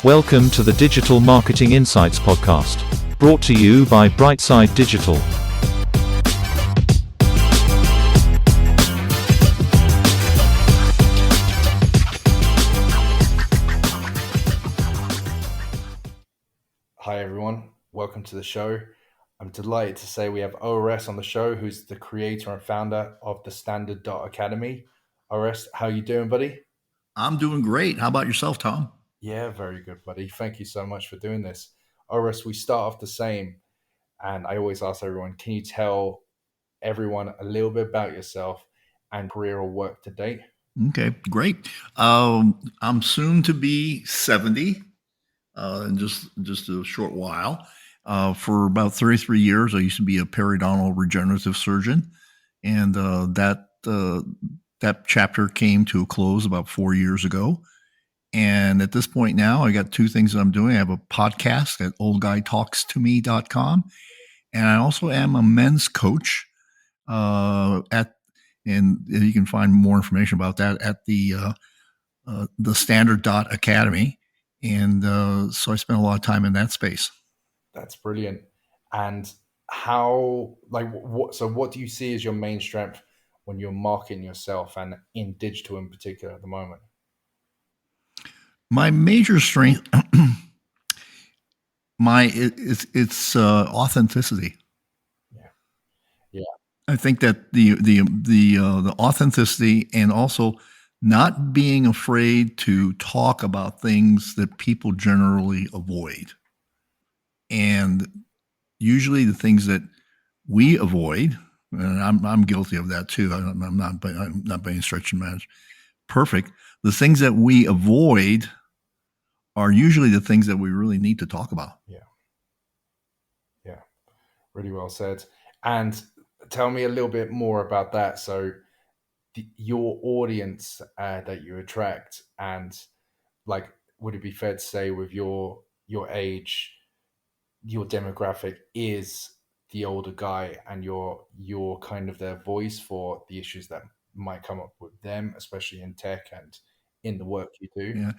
Welcome to the Digital Marketing Insights podcast, brought to you by Brightside Digital. Hi everyone, welcome to the show. I'm delighted to say we have Orest on the show, who's the creator and founder of the Standard Academy. Orest, how you doing, buddy? I'm doing great. How about yourself, Tom? Yeah, very good, buddy. Thank you so much for doing this. Orest, we start off the same, and I always ask everyone, can you tell everyone a little bit about yourself and career or work to date? Okay, great. I'm soon to be 70 in just a short while. For about 33 years, I used to be a periodontal regenerative surgeon, and that chapter came to a close about 4 years ago. And at this point now, I got two things that I'm doing. I have a podcast at oldguytalkstome.com, and I also am a men's coach and you can find more information about that at the Standard Academy. And so I spent a lot of time in that space. That's brilliant. And what do you see as your main strength when you're marketing yourself and in digital in particular at the moment? My major strength, it's authenticity. Yeah. I think that the authenticity, and also not being afraid to talk about things that people generally avoid. And usually the things that we avoid, and I'm guilty of that too. I'm not by any stretch of the imagination perfect. The things that we avoid are usually the things that we really need to talk about. Yeah, really well said. And tell me a little bit more about that. So your audience that you attract, and would it be fair to say with your age, your demographic is the older guy, and you're kind of their voice for the issues that might come up with them, especially in tech and in the work you do?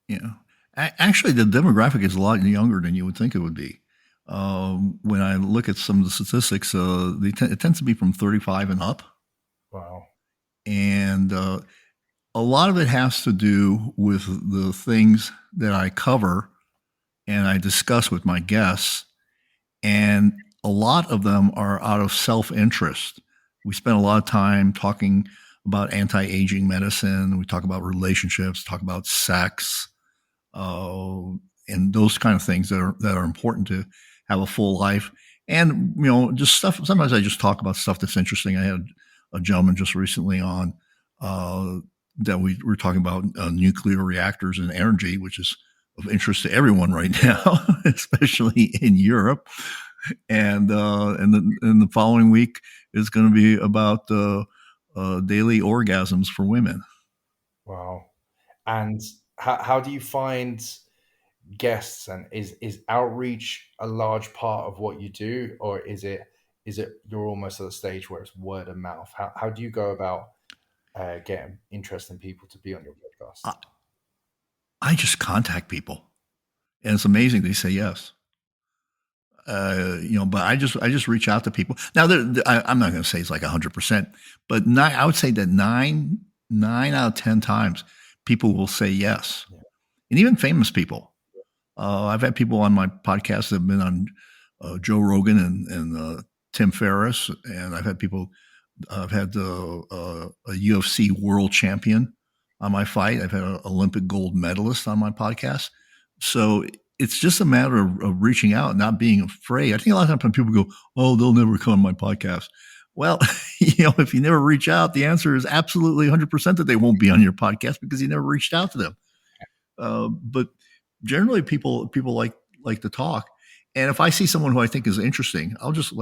Yeah. Actually, the demographic is a lot younger than you would think it would be. When I look at some of the statistics, it tends to be from 35 and up. Wow. And a lot of it has to do with the things that I cover and I discuss with my guests. And a lot of them are out of self-interest. We spend a lot of time talking about anti-aging medicine. We talk about relationships, talk about sex, and those kind of things that are important to have a full life. And just stuff. Sometimes I just talk about stuff that's interesting. I had a gentleman just recently on that we were talking about nuclear reactors and energy, which is of interest to everyone right now, especially in Europe. And the following week is going to be about daily orgasms for women. Wow. And how do you find guests, and is outreach a large part of what you do, or is it you're almost at the stage where it's word of mouth? How do you go about getting interesting people to be on your podcast? I just contact people, and it's amazing they say yes. But I just reach out to people. Now, I'm not going to say it's like 100%, but I would say that nine out of 10 times people will say yes, and even famous people. I've had people on my podcast that have been on Joe Rogan and Tim Ferriss, and I've had people. I've had a UFC world champion on my fight. I've had an Olympic gold medalist on my podcast. So it's just a matter of reaching out and not being afraid. I think a lot of times people go, "Oh, they'll never come on my podcast." Well, if you never reach out, the answer is absolutely 100% that they won't be on your podcast because you never reached out to them. But generally, people like to talk. And if I see someone who I think is interesting, I'll just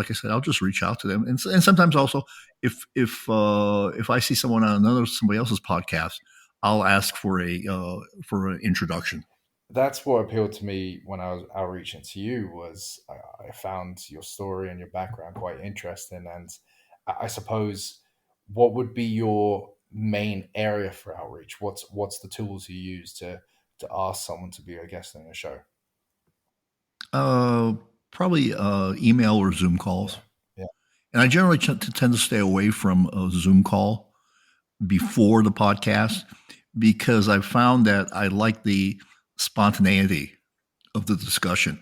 reach out to them. And sometimes also, if I see someone on somebody else's podcast, I'll ask for an introduction. That's what appealed to me when I was outreaching to you. Was I found your story and your background quite interesting, and I suppose, what would be your main area for outreach? What's the tools you use to to ask someone to be a guest on your show? Probably email or Zoom calls. Yeah. And I generally tend to stay away from a Zoom call before the podcast because I found that I like the spontaneity of the discussion.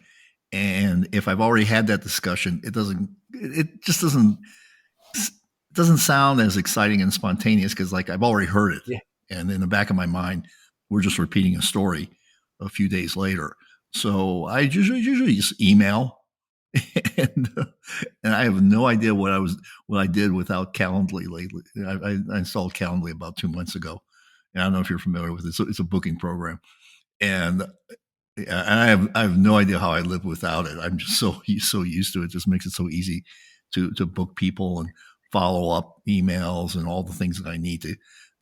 And if I've already had that discussion, it just doesn't sound as exciting and spontaneous because like I've already heard it. Yeah. And in the back of my mind, we're just repeating a story a few days later. So I usually just email and I have no idea what I did without Calendly lately. I installed Calendly about 2 months ago. And I don't know if you're familiar with it. It's a booking program. And I have no idea how I live without it. I'm just so used to it. It just makes it so easy to book people and follow up emails and all the things that I need to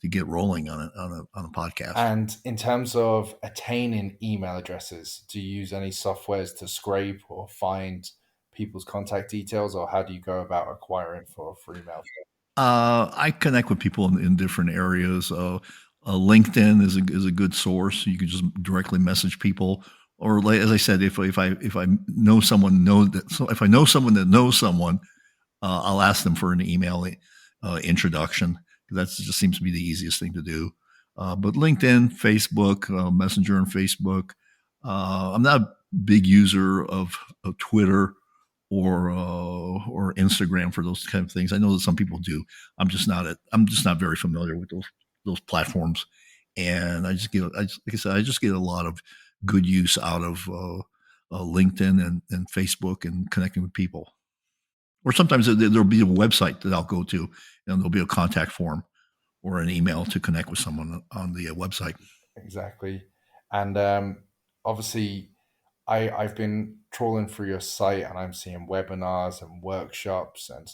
get rolling on a podcast. And in terms of attaining email addresses, do you use any softwares to scrape or find people's contact details, or how do you go about acquiring for email? I connect with people in different areas. LinkedIn is a good source. You can just directly message people, or like, as I said, if I know someone if I know someone that knows someone, I'll ask them for an email introduction. That just seems to be the easiest thing to do. But LinkedIn, Facebook, Messenger, and Facebook. I'm not a big user of Twitter or Instagram for those kind of things. I know that some people do. I'm just not very familiar with those platforms, and like I said, I just get a lot of good use out of LinkedIn and Facebook and connecting with people. Or sometimes there'll be a website that I'll go to, and there'll be a contact form or an email to connect with someone on the website. Exactly. And obviously, I've been trawling through your site, and I'm seeing webinars and workshops and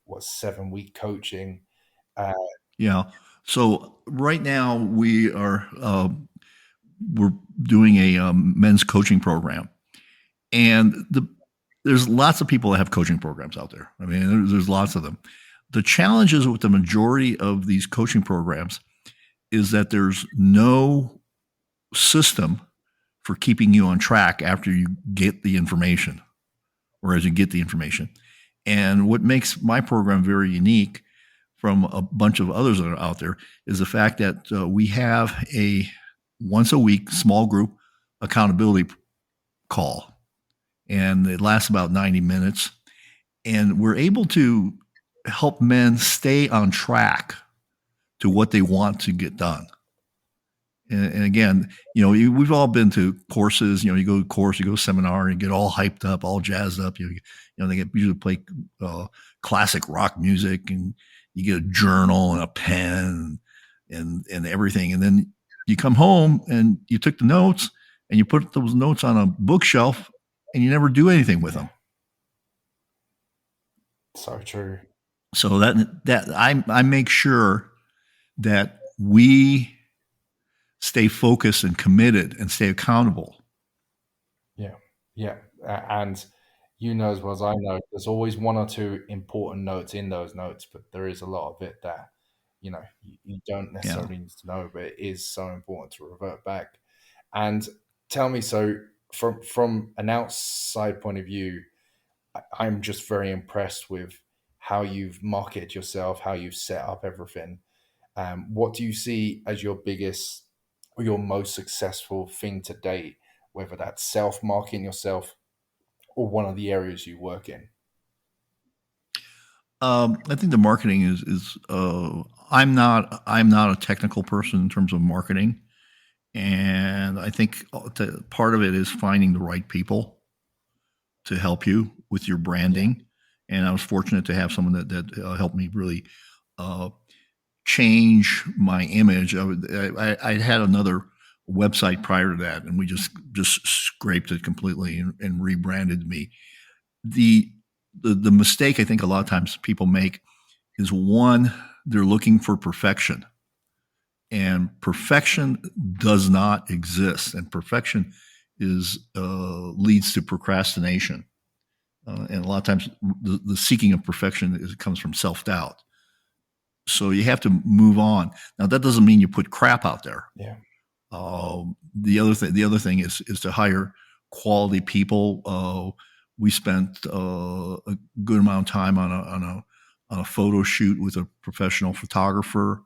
7-week coaching. Yeah. So right now we're doing a men's coaching program, and there's lots of people that have coaching programs out there. I mean, there's lots of them. The challenges with the majority of these coaching programs is that there's no system for keeping you on track after you get the information or as you get the information. And what makes my program very unique from a bunch of others that are out there is the fact that we have a once a week small group accountability call. And it lasts about 90 minutes. And we're able to help men stay on track to what they want to get done. And again, we've all been to courses. You go to course, you go to seminar, and you get all hyped up, all jazzed up. They usually play classic rock music, and you get a journal and a pen and everything. And then you come home and you took the notes and you put those notes on a bookshelf, and you never do anything with them. So true. So that I make sure that we stay focused and committed and stay accountable. Yeah. And as well as I know, there's always one or two important notes in those notes, but there is a lot of it that, you don't necessarily need to know, but it is so important to revert back. And tell me, so from an outside point of view, I'm just very impressed with how you've marketed yourself, how you've set up everything. What do you see as your biggest or your most successful thing to date, whether that's self-marketing yourself or one of the areas you work in? I think the marketing is I'm not a technical person in terms of marketing, and I think part of it is finding the right people to help you with your branding. And I was fortunate to have someone that helped me really change my image. I had another website prior to that, and we just scraped it completely and rebranded me. The mistake I think a lot of times people make is, one, they're looking for perfection, and perfection does not exist, and perfection leads to procrastination. And a lot of times the seeking of perfection comes from self-doubt. So you have to move on. Now, that doesn't mean you put crap out there. Yeah. The other thing is to hire quality people. We spent a good amount of time on a photo shoot with a professional photographer.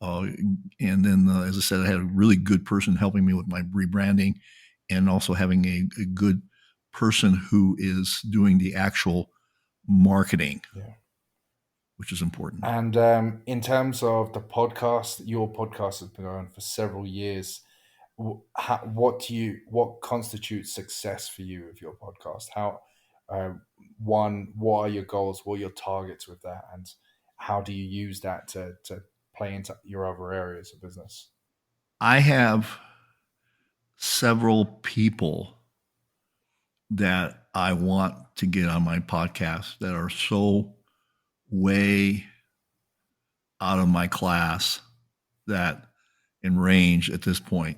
And then, as I said, I had a really good person helping me with my rebranding, and also having a good person who is doing the actual marketing, which is important. And in terms of the podcast, your podcast has been going for several years. What constitutes success for you with your podcast? What are your goals? What are your targets with that? And how do you use that to play into your other areas of business? I have several people that I want to get on my podcast that are so way out of my class that in range at this point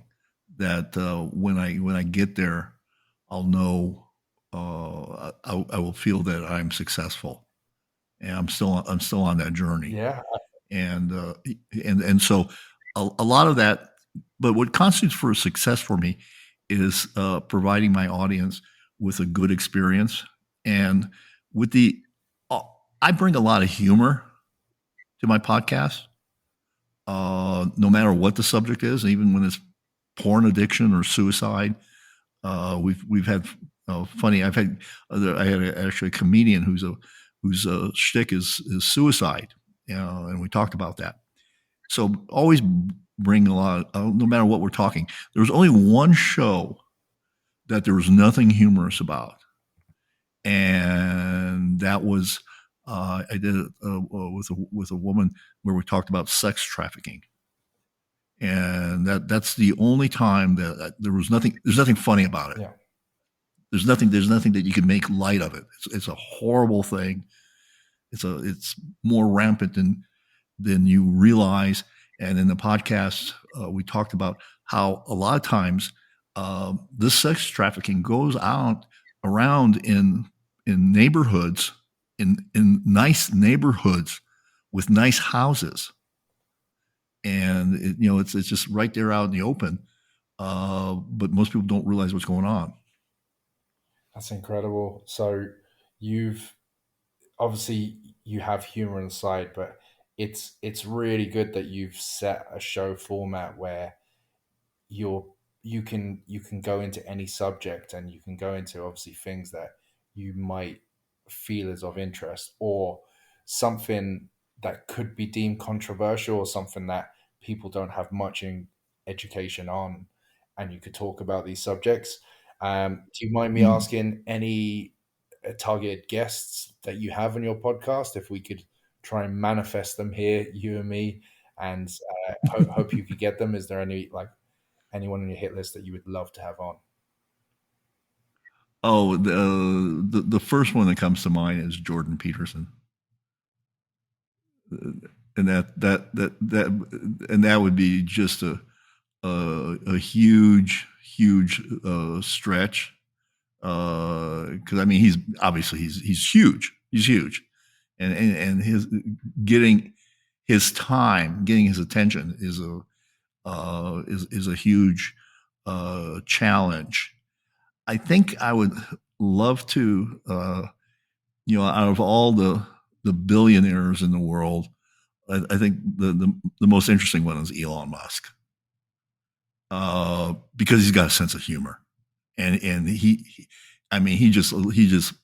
that when I get there, I'll know I will feel that I'm successful, and I'm still on that journey. Yeah. And so a lot of that, but what constitutes for success for me is providing my audience with a good experience, and with I bring a lot of humor to my podcast, no matter what the subject is, even when it's porn addiction or suicide. We've had funny. I had actually a comedian whose shtick is suicide, and we talked about that. So always bring a lot, no matter what we're talking. There was only one show that there was nothing humorous about, and that was I did it with a woman where we talked about sex trafficking, and that's the only time that there was nothing. There's nothing funny about it. Yeah. There's nothing that you can make light of it. It's a horrible thing. It's more rampant than you realize. And in the podcast, we talked about how a lot of times this sex trafficking goes out around in neighborhoods, in nice neighborhoods with nice houses, and it's just right there out in the open. But most people don't realize what's going on. That's incredible. So you've obviously you have humor on the side, but it's really good that you've set a show format where you can go into any subject, and you can go into obviously things that you might feel is of interest, or something that could be deemed controversial, or something that people don't have much in education on, and you could talk about these subjects. Do you mind me asking any targeted guests that you have on your podcast, if we could try and manifest them here, you and me, and hope you could get them? Is there anyone on your hit list that you would love to have on? Oh, the first one that comes to mind is Jordan Peterson, and that would be just a huge stretch, because I mean he's huge, and his getting his time, getting his attention is a huge challenge. I think I would love to, out of all the billionaires in the world, I think the most interesting one is Elon Musk, because he's got a sense of humor, and he just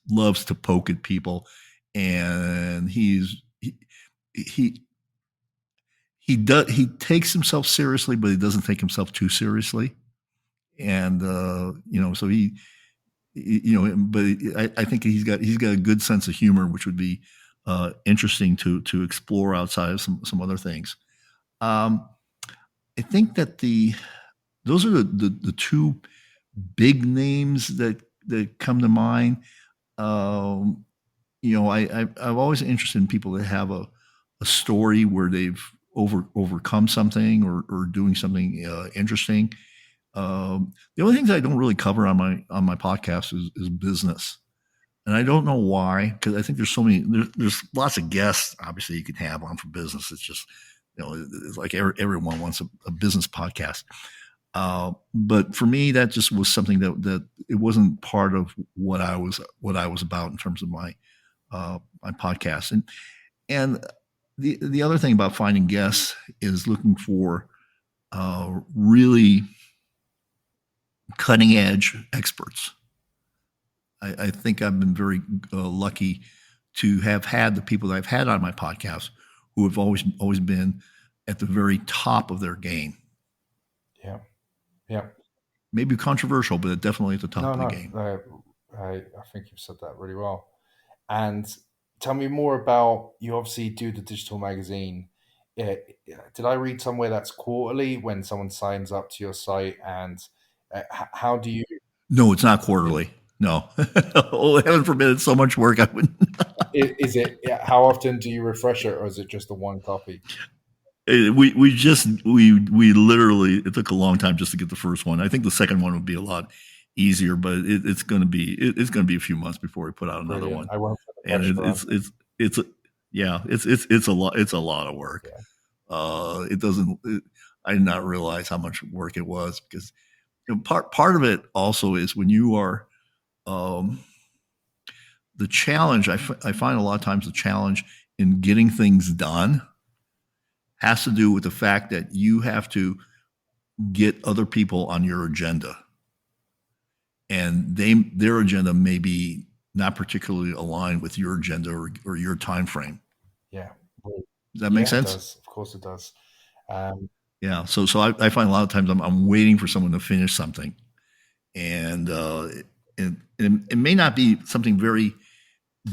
loves to poke at people, and he takes himself seriously, but he doesn't take himself too seriously. And so but I think he's got a good sense of humor, which would be interesting to explore outside of some other things. I think that those are the two big names that come to mind. I'm always interested in people that have a story where they've overcome something or doing something interesting. The only things I don't really cover on my podcast is business, and I don't know why, because I think there's lots of guests obviously you can have on for business. It's just it's like everyone wants a business podcast. But for me, that just was something that it wasn't part of what I was about in terms of my my podcast. And the other thing about finding guests is looking for really cutting edge experts. I think I've been very lucky to have had the people that I've had on my podcast who have always been at the very top of their game. Yeah. Yeah. Maybe controversial, but definitely at the top of the game. I think you've said that really well. And tell me more about, you obviously do the digital magazine. Did I read somewhere that's quarterly when someone signs up to your site? And how do you? No, it's not quarterly. No. Oh, heaven forbid, it's so much work. I wouldn't. Is it? How often do you refresh it, or is it just the one copy? We literally, it took a long time just to get the first one. I think the second one would be a lot easier, but it's going to be a few months before we put out another one. I won't put the And pressure it's a lot of work. Yeah. I did not realize how much work it was, because part of it also is when you are the challenge. I find a lot of times the challenge in getting things done has to do with the fact that you have to get other people on your agenda, and their agenda may be not particularly aligned with your agenda or your time frame. Yeah. Does that make sense? It does. Of course it does. Yeah. So I find a lot of times I'm waiting for someone to finish something, and it may not be something very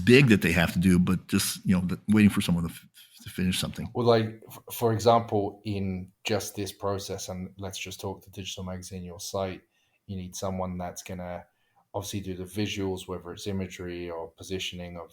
big that they have to do, but just waiting for someone to finish something. Well, like for example, in just this process, and let's just talk the digital magazine, your site, you need someone that's gonna obviously do the visuals, whether it's imagery or positioning of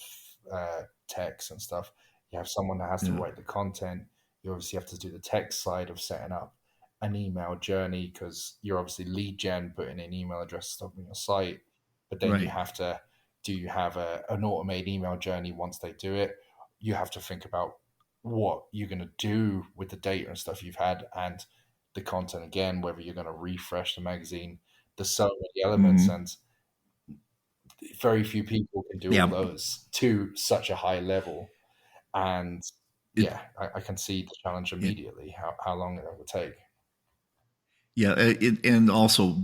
text and stuff. You have someone that has to write the content. You obviously have to do the text side of setting up an email journey, because you're obviously lead gen, putting in email addresses stuff on your site. But then you have to, do you have an automated email journey once they do it? You have to think about what you're going to do with the data and stuff you've had, and the content again, whether you're going to refresh the magazine. There's so many elements, and very few people can do all those to such a high level. And I can see the challenge immediately, how long it will take. Yeah, and also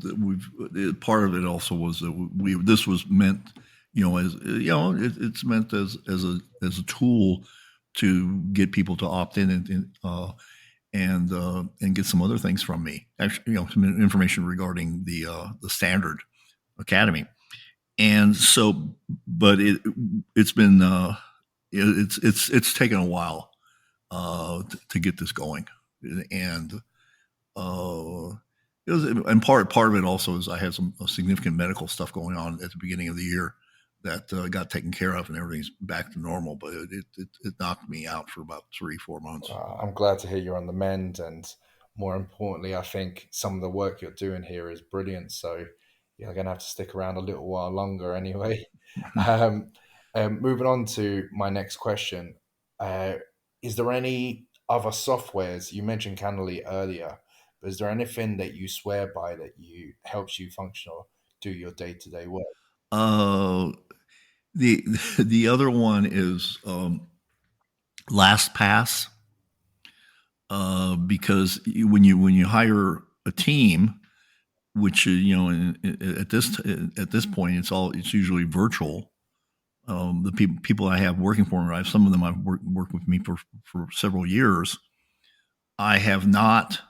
part of it also was that this was meant, it's meant as a tool to get people to opt in and get some other things from me. Actually, some information regarding the Standard Academy, and so, but it's been it's taken a while to get this going, and it was, and part of it also is I had some significant medical stuff going on at the beginning of the year that got taken care of, and everything's back to normal. But it knocked me out for about 3-4 months. I'm glad to hear you're on the mend, and more importantly, I think some of the work you're doing here is brilliant. So you're going to have to stick around a little while longer anyway. Moving on to my next question. Is there any other softwares? You mentioned Candlely earlier, but is there anything that you swear by that helps you function or do your day-to-day work? The other one is LastPass, because when you hire a team, which at this point it's usually virtual. The people I have working for me, some of them have worked with me for several years. I have not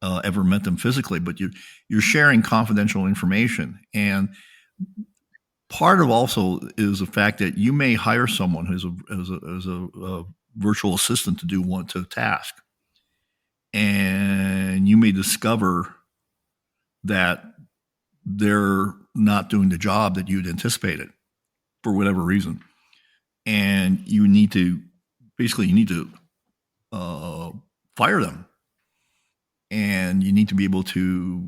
ever met them physically, but you're sharing confidential information, and part of also is the fact that you may hire someone who's a virtual assistant to do a task, and you may discover that they're not doing the job that you'd anticipated for whatever reason, and you need to fire them, and you need to be able to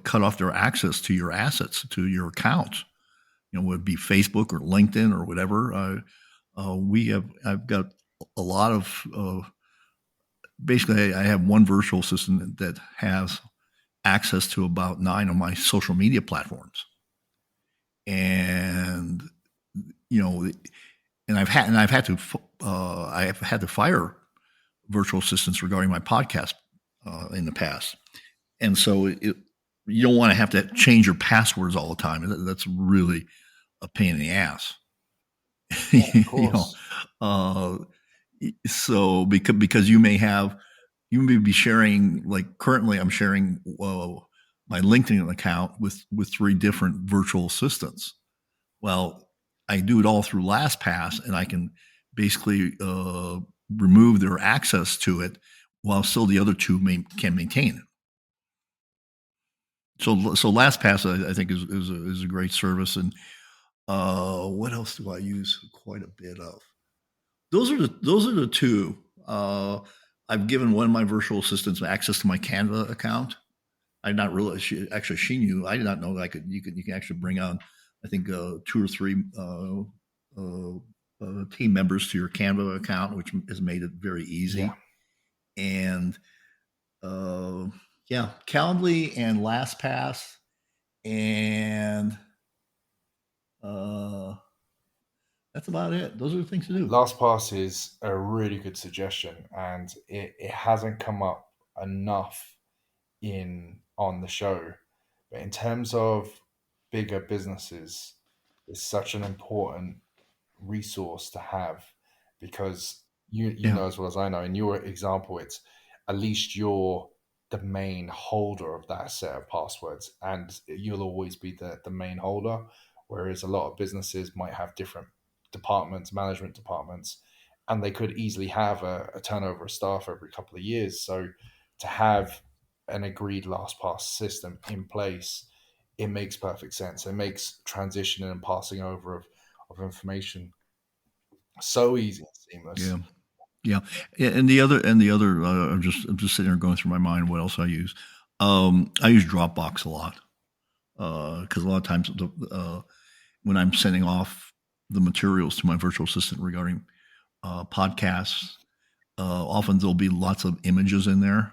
cut off their access to your assets, to your accounts. Would it be Facebook or LinkedIn or whatever. I've got a lot of basically I have one virtual assistant that has access to about 9 of my social media platforms. And, you know, and I've had to fire virtual assistants regarding my podcast in the past. And so you don't want to have to change your passwords all the time. That's really a pain in the ass. Yeah, of You know, course. so because you may be sharing, like currently I'm sharing my LinkedIn account with 3 different virtual assistants. Well, I do it all through LastPass, and I can basically remove their access to it while still the other 2 can maintain it. So LastPass, I think, is a great service. And what else do I use quite a bit of? Those are the 2. I've given one of my virtual assistants access to my Canva account. I did not realize she knew. I did not know that you can actually bring on, I think, 2 or 3 team members to your Canva account, which has made it very easy. Yeah. And Calendly and LastPass, and that's about it. Those are the things to do. LastPass is a really good suggestion, and it hasn't come up enough on the show. But in terms of bigger businesses, it's such an important resource to have, because you know as well as I know, in your example, it's at least you're the main holder of that set of passwords, and you'll always be the main holder, whereas a lot of businesses might have different departments, management departments, and they could easily have a turnover of staff every couple of years. So to have an agreed LastPass system in place, it makes perfect sense. It makes transitioning and passing over of information so easy and seamless. Yeah. And the other, I'm just sitting here going through my mind what else I use. I use Dropbox a lot because a lot of times when I'm sending off the materials to my virtual assistant regarding podcasts, often there'll be lots of images in there,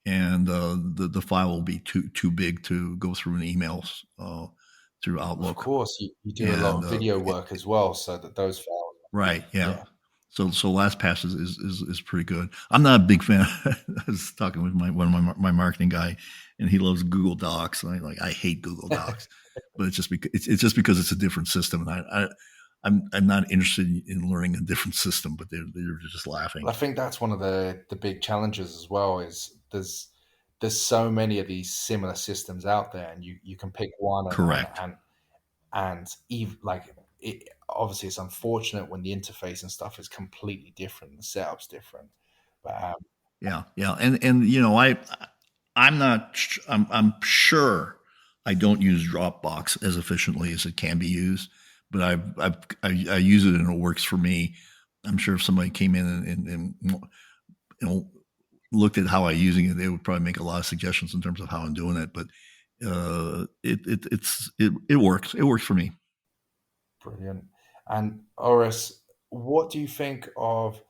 and the file will be too big to go through in emails through Outlook. Of course, you do a lot of video work as well, so that those files. Right. Yeah. So LastPass is pretty good. I'm not a big fan. I was talking with one of my marketing guy, and he loves Google Docs. And I hate Google Docs, but it's just because it's a different system, and I'm not interested in learning a different system. But they're just laughing. I think that's one of the big challenges as well. Is there's so many of these similar systems out there, and you can pick one. Correct. And even like it, obviously it's unfortunate when the interface and stuff is completely different, the setup's different. But yeah, and you know, I'm sure I don't use Dropbox as efficiently as it can be used, but I use it and it works for me. I'm sure if somebody came in and you know, looked at how I'm using it, they would probably make a lot of suggestions in terms of how I'm doing it. But it works. It works for me. brilliant. And Orest, what do you think of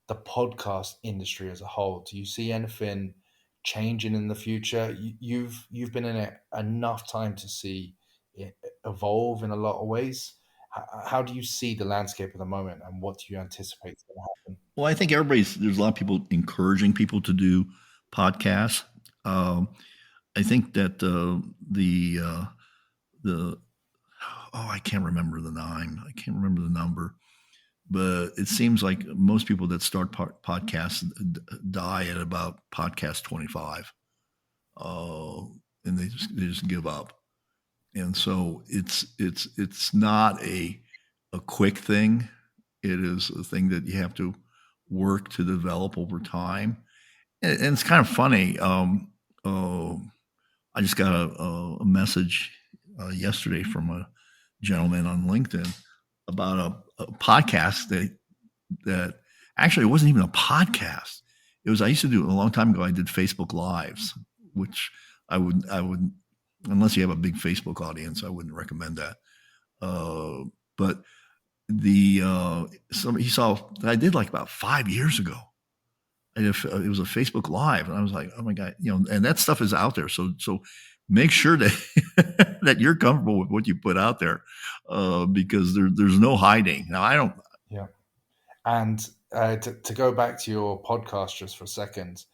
the podcast industry as a whole? Do you see anything changing in the future? You've been in it enough time to see it evolve in a lot of ways. How do you see the landscape at the moment, and what do you anticipate is going to happen? Well, I think there's a lot of people encouraging people to do podcasts. I think that I can't remember the name. I can't remember the number, but it seems like most people that start podcasts die at about podcast 25, and they just give up. And so it's not a quick thing. It is a thing that you have to work to develop over time. And it's kind of funny. I just got a message yesterday from a gentleman on LinkedIn about a podcast that actually it wasn't even a podcast. It was, I used to do a long time ago. I did Facebook Lives, which I would unless you have a big Facebook audience, I wouldn't recommend that. But he saw that I did like about 5 years ago. it was a Facebook Live, and I was like, oh my God, and that stuff is out there. So make sure that that you're comfortable with what you put out there, because there's no hiding. Now I don't. Yeah. And to go back to your podcast just for a second,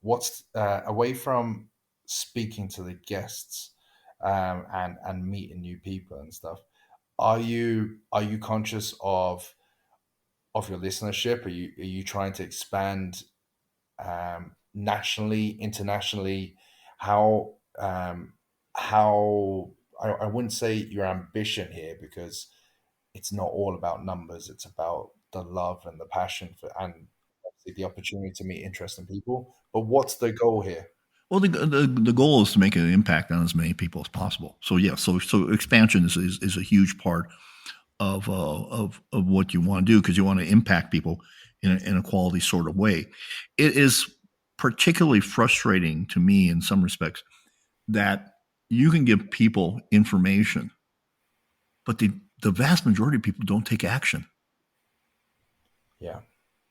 what's away from speaking to the guests, and meeting new people and stuff, are you conscious of your listenership? Are you trying to expand, nationally, internationally? How I wouldn't say your ambition here, because it's not all about numbers. It's about the love and the passion for, and obviously the opportunity to meet interesting people. But what's the goal here? Well, the goal is to make an impact on as many people as possible. So yeah, so expansion is a huge part of what you want to do, because you want to impact people in a quality sort of way. It is particularly frustrating to me in some respects that you can give people information, but the vast majority of people don't take action. Yeah.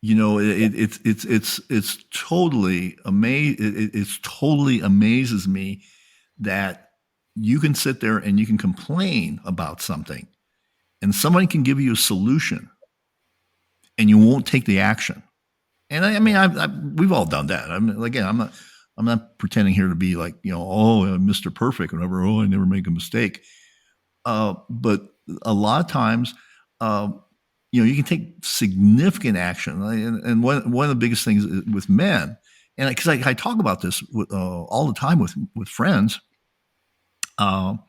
It's totally It's totally amazes me that you can sit there and you can complain about something, and somebody can give you a solution, and you won't take the action. And I mean, we've all done that. I mean, again, I'm not pretending here to be like, Mr. Perfect or whatever. Oh, I never make a mistake. But a lot of times, you can take significant action. And one of the biggest things with men, and because I talk about this all the time with friends, we talk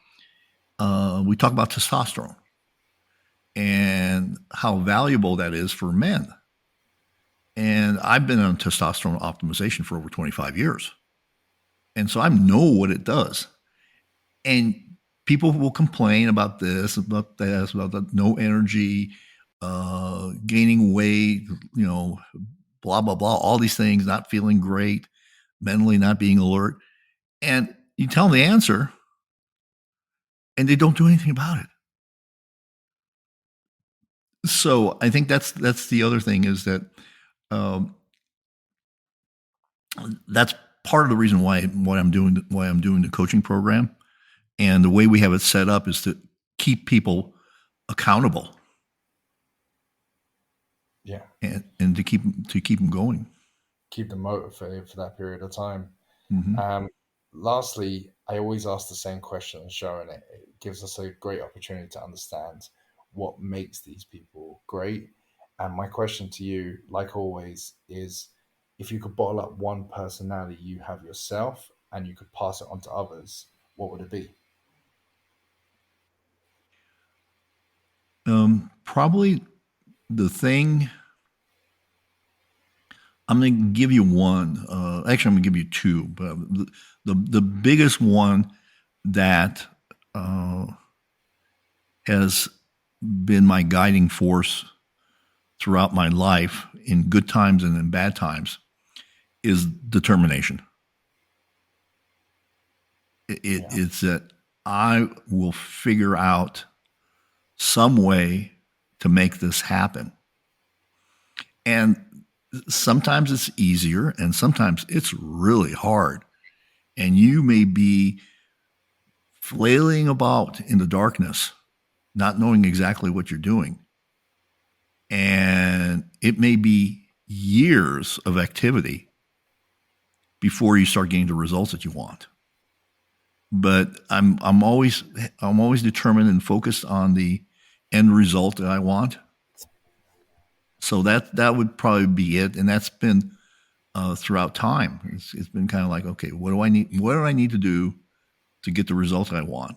about testosterone and how valuable that is for men. And I've been on testosterone optimization for over 25 years. And so I know what it does. And people will complain about this, about that, about that, no energy, gaining weight, blah, blah, blah, all these things, not feeling great, mentally not being alert. And you tell them the answer, and they don't do anything about it. So I think that's the other thing, is that that's part of the reason why I'm doing the coaching program, and the way we have it set up is to keep people accountable. Yeah. And to keep them going. Keep them motivated for that period of time. Mm-hmm. Lastly, I always ask the same question on the show, and it gives us a great opportunity to understand what makes these people great. And my question to you, like always, is if you could bottle up one personality you have yourself and you could pass it on to others, what would it be? Probably the thing. I'm going to give you one. Actually, I'm going to give you two. But the biggest one that has been my guiding force throughout my life, in good times and in bad times, is determination. It's that I will figure out some way to make this happen. And sometimes it's easier, and sometimes it's really hard. And you may be flailing about in the darkness, not knowing exactly what you're doing. And it may be years of activity before you start getting the results that you want. But I'm always determined and focused on the end result that I want. So that would probably be it, and that's been throughout time. It's been kind of like, okay, what do I need? What do I need to do to get the result that I want?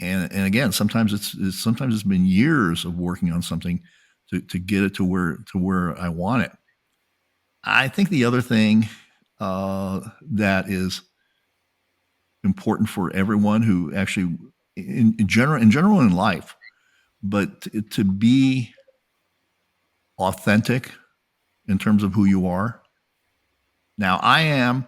And again, sometimes it's been years of working on something to get it to where I want it. I think the other thing that is important for everyone who actually, in general in life, but to be authentic in terms of who you are. Now, I am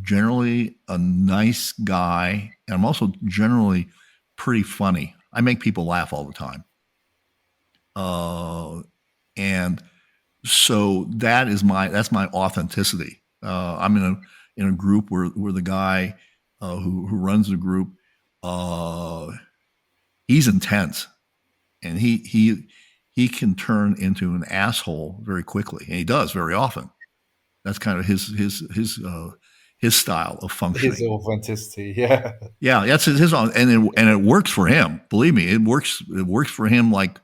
generally a nice guy, and I'm also generally pretty funny. I make people laugh all the time. And So that's my authenticity. I'm in a group where the guy who runs the group, he's intense, and he can turn into an asshole very quickly, and he does very often. That's kind of his style of functioning. His authenticity, yeah. Yeah, that's his own, and it works for him. Believe me, it works. It works for him like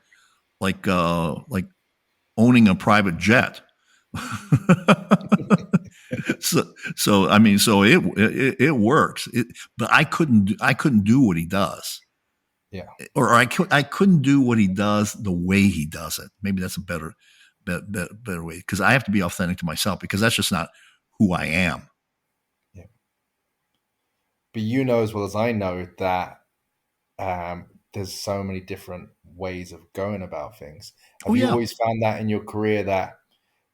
owning a private jet. so I mean, so it works. But I couldn't do what he does. Yeah. Or I couldn't do what he does the way he does it. Maybe that's a better way, because I have to be authentic to myself, because that's just not who I am. Yeah. But you know as well as I know that there's so many different ways of going about things. Have you always found that in your career that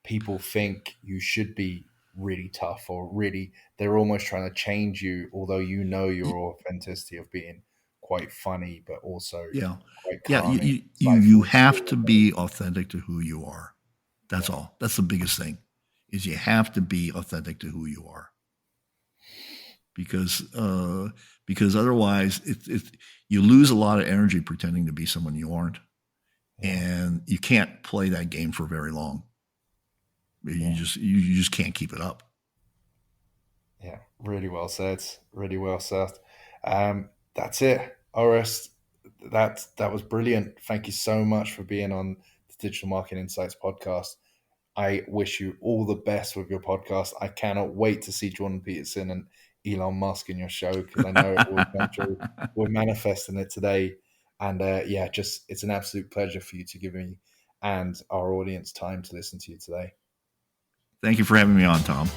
people think you should be really tough, or really they're almost trying to change you, although you know your authenticity of being quite funny, but also quite calming? You have to be authentic to who you are. That's all. That's the biggest thing, is you have to be authentic to who you are. Because otherwise you lose a lot of energy pretending to be someone you aren't. And you can't play that game for very long. You just can't keep it up. Yeah, really well said. Really well said. That's it, Orest. That was brilliant. Thank you so much for being on the Digital Marketing Insights podcast. I wish you all the best with your podcast. I cannot wait to see Jordan Peterson and Elon Musk in your show, because I know it will come true. We're manifesting it today. And it's an absolute pleasure for you to give me and our audience time to listen to you today. Thank you for having me on, Tom.